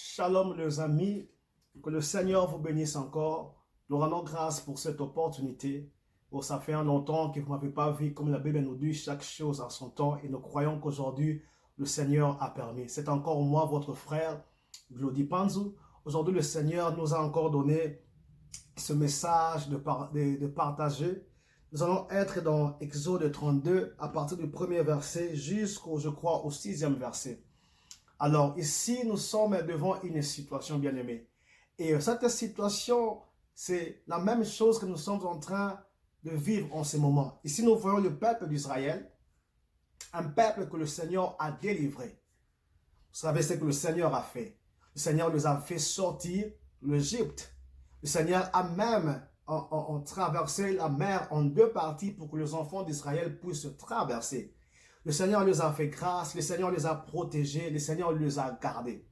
Shalom les amis, que le Seigneur vous bénisse encore. Nous rendons grâce pour cette opportunité. Oh, ça fait un longtemps que vous ne m'avez pas vu, comme la Bible nous dit, chaque chose a son temps. Et nous croyons qu'aujourd'hui, le Seigneur a permis. C'est encore moi, votre frère, Glody Panzu. Aujourd'hui, le Seigneur nous a encore donné ce message de partager. Nous allons être dans Exode 32, à partir du premier verset jusqu'au, je crois, au 6e verset. Alors ici, nous sommes devant une situation bien aimée. Et cette situation, c'est la même chose que nous sommes en train de vivre en ce moment. Ici, nous voyons le peuple d'Israël, un peuple que le Seigneur a délivré. Vous savez ce que le Seigneur a fait. Le Seigneur nous a fait sortir de l'Égypte. Le Seigneur a même traversé la mer en deux parties pour que les enfants d'Israël puissent traverser. Le Seigneur les a fait grâce, le Seigneur les a protégés, le Seigneur les a gardés.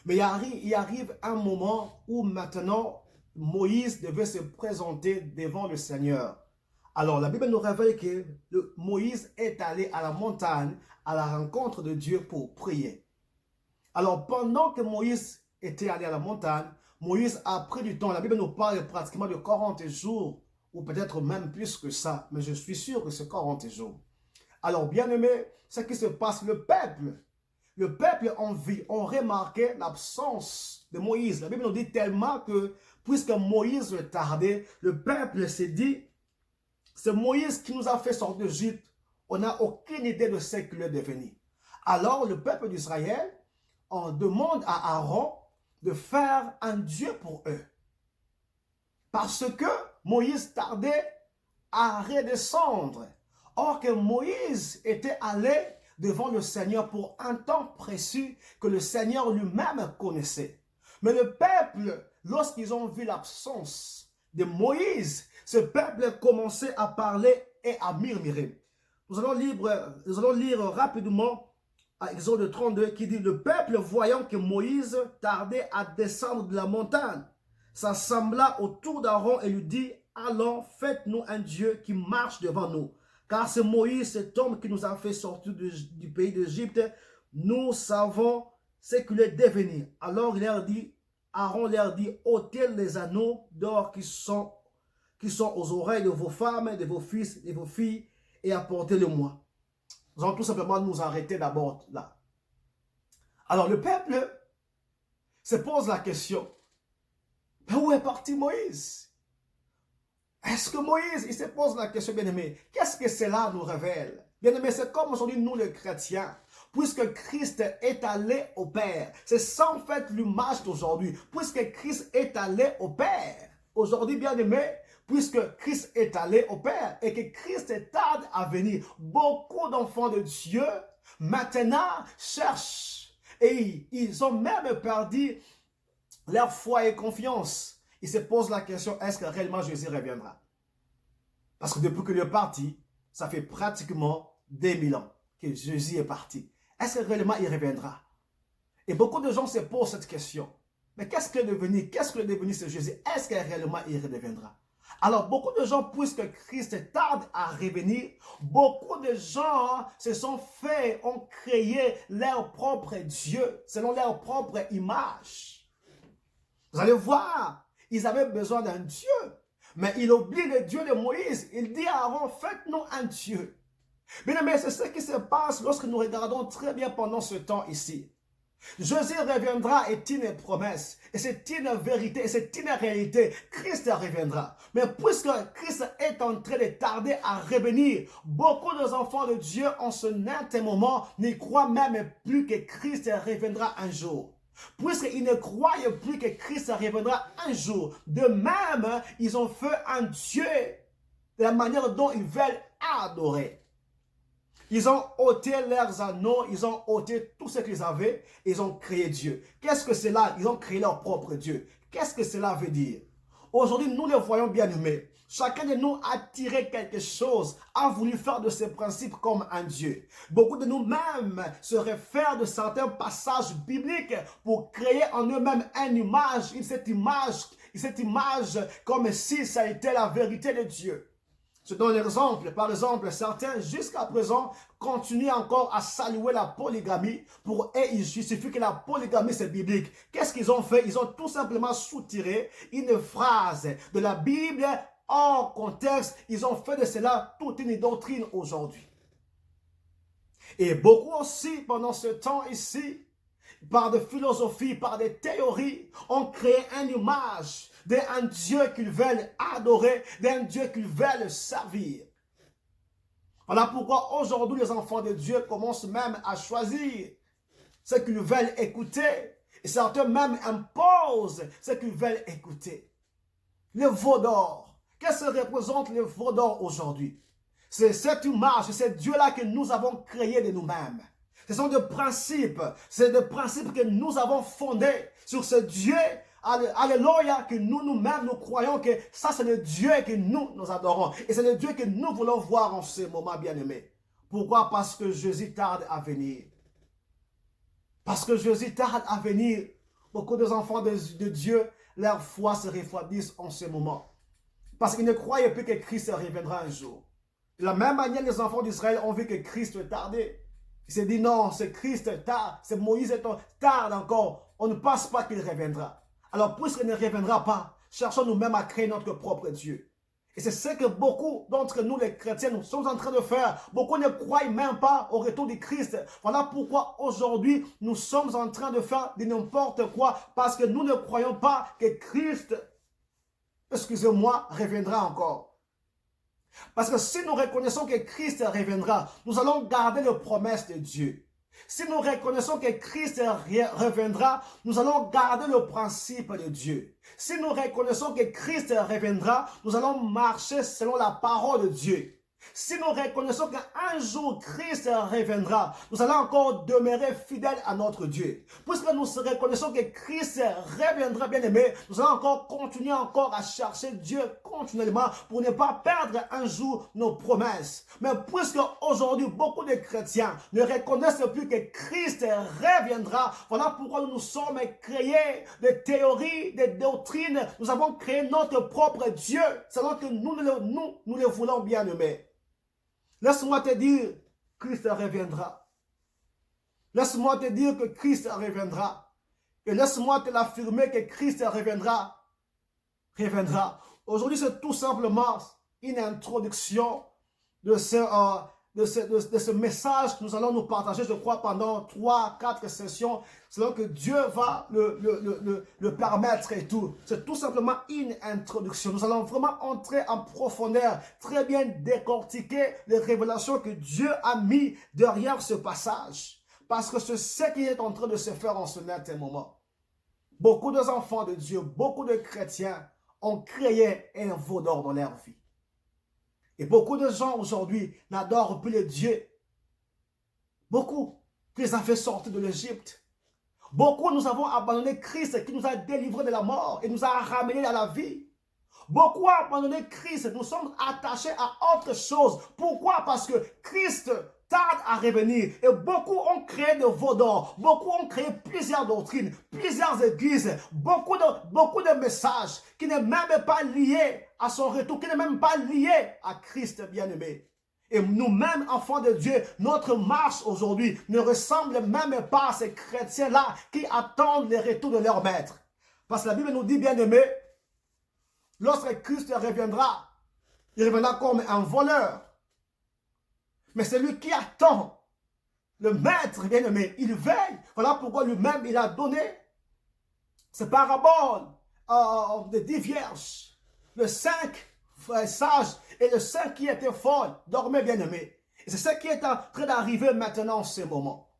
Mais il arrive un moment où maintenant Moïse devait se présenter devant le Seigneur. Alors la Bible nous révèle que Moïse est allé à la montagne à la rencontre de Dieu pour prier. Alors pendant que Moïse était allé à la montagne, Moïse a pris du temps. La Bible nous parle pratiquement de 40 jours, ou peut-être même plus que ça, mais je suis sûr que c'est 40 jours. Alors, bien aimé, ce qui se passe, le peuple en vie, ont remarqué l'absence de Moïse. La Bible nous dit tellement que, puisque Moïse tardait, le peuple s'est dit, c'est Moïse qui nous a fait sortir d'Égypte. On n'a aucune idée de ce qu'il est devenu. Alors, le peuple d'Israël, on demande à Aaron de faire un Dieu pour eux. Parce que Moïse tardait à redescendre. Or que Moïse était allé devant le Seigneur pour un temps précis que le Seigneur lui-même connaissait. Mais le peuple, lorsqu'ils ont vu l'absence de Moïse, ce peuple commençait à parler et à murmurer. Nous allons lire rapidement à Exode 32 qui dit « Le peuple, voyant que Moïse tardait à descendre de la montagne, s'assembla autour d'Aaron et lui dit « Allons, faites-nous un Dieu qui marche devant nous. » Car c'est Moïse, cet homme qui nous a fait sortir du pays d'Égypte. Nous savons ce qu'il est devenu. Alors Aaron leur dit, ôtez les anneaux d'or qui sont aux oreilles de vos femmes, de vos fils, de vos filles, et apportez-le-moi. Nous allons tout simplement nous arrêter d'abord là. Alors le peuple se pose la question, mais où est parti Moïse? Est-ce que Moïse, il se pose la question, bien-aimé, qu'est-ce que cela nous révèle? Bien-aimé, c'est comme aujourd'hui nous les chrétiens, puisque Christ est allé au Père. C'est ça en fait l'image d'aujourd'hui, puisque Christ est allé au Père. Aujourd'hui, bien-aimé, puisque Christ est allé au Père et que Christ tarde à venir, beaucoup d'enfants de Dieu maintenant cherchent et ils ont même perdu leur foi et confiance. Il se pose la question, est-ce que réellement Jésus reviendra? Parce que depuis qu'il est parti, ça fait pratiquement 2000 ans que Jésus est parti. Est-ce que réellement il reviendra? Et beaucoup de gens se posent cette question. Mais qu'est-ce qu'il est devenu? Qu'est-ce qu'il est devenu ce Jésus? Est-ce que réellement il reviendra? Alors beaucoup de gens, puisque Christ tarde à revenir, beaucoup de gens se sont fait, ont créé leur propre Dieu, selon leur propre image. Vous allez voir, ils avaient besoin d'un Dieu. Mais il oublie le Dieu de Moïse. Il dit à Aaron, faites-nous un Dieu. Bien aimé, c'est ce qui se passe lorsque nous regardons très bien pendant ce temps ici. Jésus reviendra est une promesse. Et c'est une vérité. Et c'est une réalité. Christ reviendra. Mais puisque Christ est en train de tarder à revenir, beaucoup de enfants de Dieu en ce net moment n'y croient même plus que Christ reviendra un jour. Puisqu'ils ne croient plus que Christ reviendra un jour. De même, ils ont fait un Dieu de la manière dont ils veulent adorer. Ils ont ôté leurs anneaux, ils ont ôté tout ce qu'ils avaient, et ils ont créé Dieu. Qu'est-ce que c'est là? Ils ont créé leur propre Dieu. Qu'est-ce que cela veut dire? Aujourd'hui, nous le voyons bien aimés. Chacun de nous a tiré quelque chose, a voulu faire de ces principes comme un Dieu. Beaucoup de nous-mêmes se réfèrent de certains passages bibliques pour créer en eux-mêmes une image, cette image comme si ça était la vérité de Dieu. Je donne un exemple. Par exemple, certains, jusqu'à présent, continuent encore à saluer la polygamie. Pour eux, il suffit que la polygamie, c'est biblique. Qu'est-ce qu'ils ont fait? Ils ont tout simplement soutiré une phrase de la Bible en contexte. Ils ont fait de cela toute une doctrine aujourd'hui. Et beaucoup aussi, pendant ce temps ici, par des philosophies, par des théories, ont créé une image d'un Dieu qu'ils veulent adorer, d'un Dieu qu'ils veulent servir. Voilà pourquoi aujourd'hui les enfants de Dieu commencent même à choisir ce qu'ils veulent écouter. Et certains même imposent ce qu'ils veulent écouter. Le veau d'or. Qu'est-ce que représente le veau d'or aujourd'hui? C'est cette image, c'est ce Dieu-là que nous avons créé de nous-mêmes. Ce sont des principes, c'est des principes que nous avons fondés sur ce Dieu, alléluia, que nous-mêmes, nous croyons que ça c'est le Dieu que nous adorons. Et c'est le Dieu que nous voulons voir en ce moment, bien-aimés. Pourquoi? Parce que Jésus tarde à venir. Parce que Jésus tarde à venir. Beaucoup des enfants de Dieu, leur foi se refroidissent en ce moment. Parce qu'ils ne croyaient plus que Christ reviendra un jour. De la même manière, les enfants d'Israël ont vu que Christ tardait. Il s'est dit non, c'est Christ tard, c'est Moïse tarde encore. On ne pense pas qu'il reviendra. Alors, puisqu'il ne reviendra pas, cherchons nous-mêmes à créer notre propre Dieu. Et c'est ce que beaucoup d'entre nous, les chrétiens, nous sommes en train de faire. Beaucoup ne croient même pas au retour du Christ. Voilà pourquoi aujourd'hui, nous sommes en train de faire de n'importe quoi parce que nous ne croyons pas que Christ, excusez-moi, reviendra encore. Parce que si nous reconnaissons que Christ reviendra, nous allons garder les promesses de Dieu. Si nous reconnaissons que Christ reviendra, nous allons garder le principe de Dieu. Si nous reconnaissons que Christ reviendra, nous allons marcher selon la parole de Dieu. Si nous reconnaissons qu'un jour Christ reviendra, nous allons encore demeurer fidèles à notre Dieu. Puisque nous reconnaissons que Christ reviendra, bien aimé, nous allons encore continuer encore à chercher Dieu continuellement pour ne pas perdre un jour nos promesses. Mais puisque aujourd'hui beaucoup de chrétiens ne reconnaissent plus que Christ reviendra, voilà pourquoi nous nous sommes créés des théories, des doctrines. Nous avons créé notre propre Dieu, selon que nous le voulons, bien aimé. Laisse-moi te dire, Christ reviendra. Laisse-moi te dire que Christ reviendra. Et laisse-moi te l'affirmer que Christ reviendra. Aujourd'hui, c'est tout simplement une introduction de ce message que nous allons nous partager, je crois, pendant 3-4 sessions, selon que Dieu va le permettre et tout. C'est tout simplement une introduction. Nous allons vraiment entrer en profondeur, très bien décortiquer les révélations que Dieu a mis derrière ce passage. Parce que c'est ce qui est en train de se faire en ce net moment. Beaucoup d'enfants de Dieu, beaucoup de chrétiens ont créé un veau d'or dans leur vie. Et beaucoup de gens aujourd'hui n'adorent plus le Dieu. Beaucoup qui les a fait sortir de l'Égypte. Beaucoup nous avons abandonné Christ qui nous a délivrés de la mort et nous a ramenés à la vie. Beaucoup ont abandonné Christ. Nous sommes attachés à autre chose. Pourquoi? Parce que Christ tarde à revenir. Et beaucoup ont créé de veaux d'or. Beaucoup ont créé plusieurs doctrines, plusieurs églises, beaucoup de messages qui ne sont même pas liés à son retour, qui ne sont même pas liés à Christ bien-aimé. Et nous-mêmes, enfants de Dieu, notre marche aujourd'hui ne ressemble même pas à ces chrétiens-là qui attendent le retour de leur maître. Parce que la Bible nous dit, bien-aimé, lorsque Christ reviendra, il reviendra comme un voleur. Mais c'est lui qui attend. Le maître, bien-aimé, il veille. Voilà pourquoi lui-même, il a donné ces paraboles des 10 vierges. Le 5 sages et le 5 qui était folle. Dormez, bien-aimé. Et c'est ce qui est en train d'arriver maintenant en ce moment.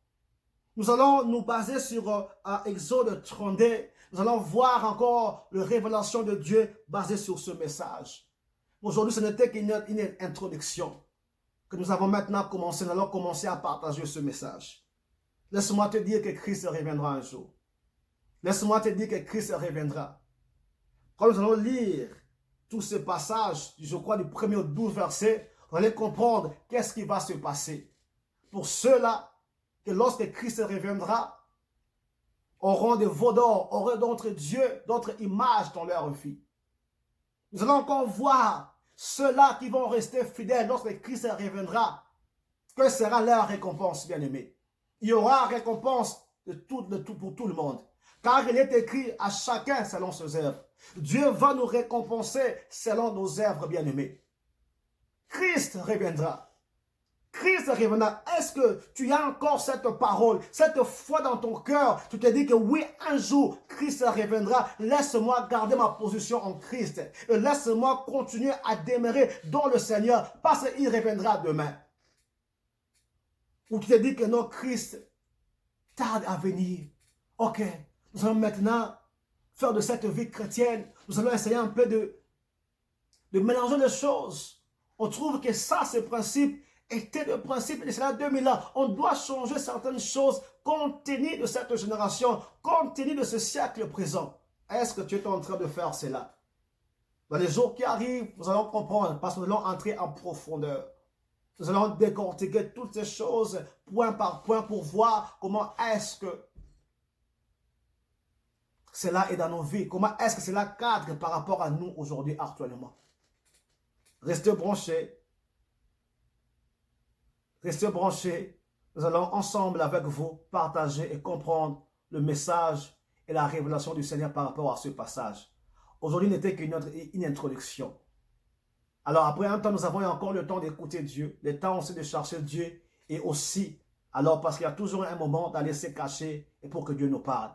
Nous allons nous baser sur Exode 32. Nous allons voir encore la révélation de Dieu basée sur ce message. Aujourd'hui, ce n'était qu'une introduction que nous avons maintenant commencé. Nous allons commencer à partager ce message. Laisse-moi te dire que Christ reviendra un jour. Laisse-moi te dire que Christ reviendra. Quand nous allons lire tous ces passages, je crois du 1er au 12 verset, vous allez comprendre qu'est-ce qui va se passer. Pour ceux-là, que lorsque Christ reviendra, auront des veaux d'or, auront d'autres dieux, d'autres images dans leur vie. Nous allons encore voir Ceux-là qui vont rester fidèles lorsque Christ reviendra, que sera leur récompense, bien-aimés? Il y aura récompense pour tout le monde. Car il est écrit à chacun selon ses œuvres. Dieu va nous récompenser selon nos œuvres, bien-aimés. Christ reviendra. Christ reviendra. Est-ce que tu as encore cette parole, cette foi dans ton cœur? Tu te dis que oui, un jour, Christ reviendra. Laisse-moi garder ma position en Christ. Et laisse-moi continuer à demeurer dans le Seigneur parce qu'il reviendra demain. Ou tu te dis que non, Christ tarde à venir. Ok, nous allons maintenant faire de cette vie chrétienne, nous allons essayer un peu de mélanger les choses. On trouve que ça, ce principe, était le principe de cela 2000 ans. On doit changer certaines choses compte tenu de cette génération, compte tenu de ce siècle présent. Est-ce que tu es en train de faire cela? Dans les jours qui arrivent, nous allons comprendre parce que nous allons entrer en profondeur. Nous allons décortiquer toutes ces choses point par point pour voir comment est-ce que cela est dans nos vies. Comment est-ce que cela cadre par rapport à nous aujourd'hui, actuellement. Restez branchés. Restez branchés. Nous allons ensemble avec vous partager et comprendre le message et la révélation du Seigneur par rapport à ce passage. Aujourd'hui n'était qu'une introduction. Alors après un temps, nous avons encore le temps d'écouter Dieu, le temps aussi de chercher Dieu et aussi, alors parce qu'il y a toujours un moment d'aller se cacher et pour que Dieu nous parle.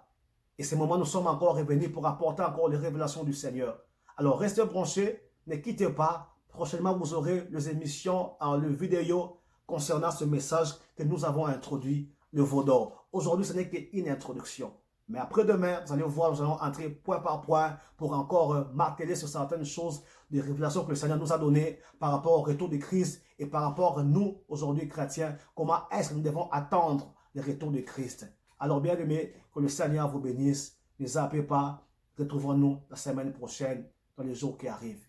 Et ces moments, nous sommes encore revenus pour apporter encore les révélations du Seigneur. Alors restez branchés, ne quittez pas. Prochainement, vous aurez les émissions, le vidéo concernant ce message que nous avons introduit, le veau d'or. Aujourd'hui, ce n'est qu'une introduction. Mais après-demain, vous allez voir, nous allons entrer point par point pour encore marteler sur certaines choses, des révélations que le Seigneur nous a données par rapport au retour de Christ et par rapport à nous, aujourd'hui chrétiens, comment est-ce que nous devons attendre le retour de Christ. Alors bien aimés, que le Seigneur vous bénisse. Ne zappez pas. Retrouvons-nous la semaine prochaine, dans les jours qui arrivent.